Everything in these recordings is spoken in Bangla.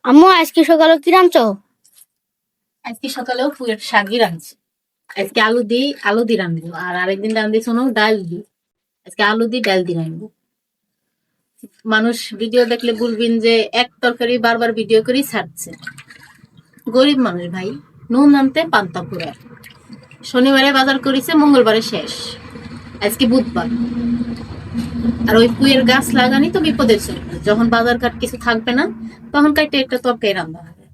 আম্মু আজকে সকালে কি রাঁধছো? আজকে সকালেও পুয়ের শাকই রাঁধছি। আজকে আলু দিয়ে রাঁধবো, আর আরেকদিন রাঁধি শোনো ডাল দিয়ে। আজকে আলু দিয়ে ডাল দিয়ে রাঁধবো। মানুষ ভিডিও দেখলে বলবেন যে এক তরকারি বারবার ভিডিও করেই ছাড়ছে। গরিব মানুষ ভাই, নুন আনতে পান্তা ফুরায়। শনিবারে বাজার করেছে, মঙ্গলবারে শেষ। আজকে বুধবার। আর ওই পুয়ের গাছ লাগানি তো বিপদের ছিল। যখন বাজার ঘাট কিছু থাকবে না, তখন কাইটে একটা তরকারি রান্না হবে।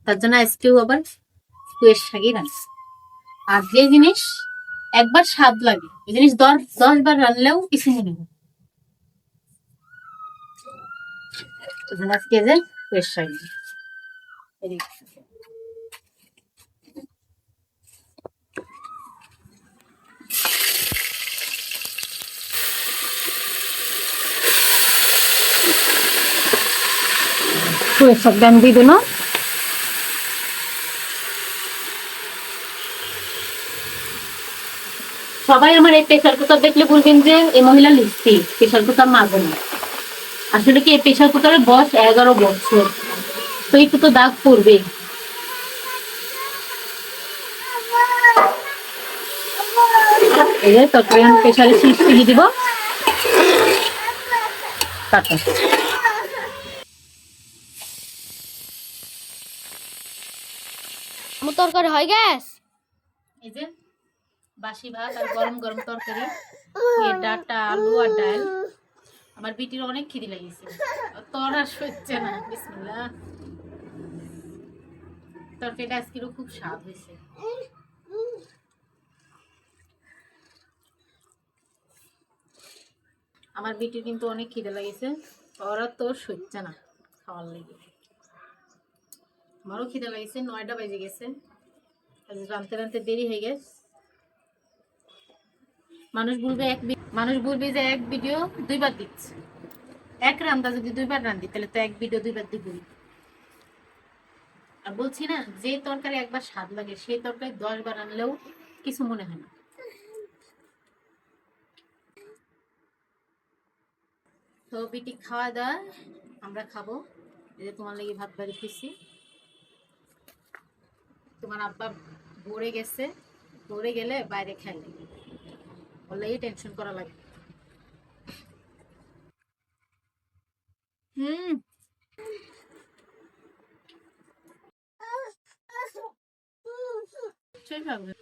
তার জন্য আজকেও আবার পুয়ের শাকই রাঁধছি। আর যে জিনিস একবার স্বাদ লাগে, ওই জিনিস 10 বার রান্নলেও কিছু মনে হয়। আজকে যে পুয়ের শাক, পুয়ের শাক ডান দিয়ে দিল। সবাই আমার এই প্রেশার কুকার দেখলে বলবেন যে এই মহিলা লিখছি প্রেশার কুকার মারবো না। আসলে কি এই প্রেশার কুকারের বয়স 11 বছর, তো একটু তো দাগ পড়বে। এই যে তরকারি প্রেশারে সিটি দিব। কাটা আম্মু তরকারি হয়ে গেছে? এই যে বাসি ভাত আর গরম গরম তরকারি, ডাটা আলু আর ডাল। আমার বিটির অনেক খিদে লেগেছে, তোর আর সহ্য না। বিসমিল্লাহ। তরকারিটা আজকেরও খুব স্বাদ হয়েছে। আমার বিটির কিন্তু অনেক খিদে লেগেছে, ওরা তো সহ্য না খাওয়ার লেগে। আমারও খিদে লেগেছে, 9টা বেজে গেছে, রানতে রানতে দেরি হয়ে গেছে। মানুষ বলবে যে এক ভিডিও 2বার দিচ্ছে। এক রান্না যদি 2বার রান্ধি, তাহলে তো এক ভিডিও 2বার দিবই। আর বলছি না, যে তরকারি একবার স্বাদ লাগে সেই তরকারি 10বার রান্নলেও কিছু মনে হয় না। তো বিটি খাওয়া দাওয়া আমরা খাবো। এই যে তোমার লাগি ভাত বাড়ি দিচ্ছি। তোমার আব্বা ভরে গেছে, ভরে গেলে বাইরে খেলে, বললে এই টেনশন করা লাগে। হুম, সেই খাবে।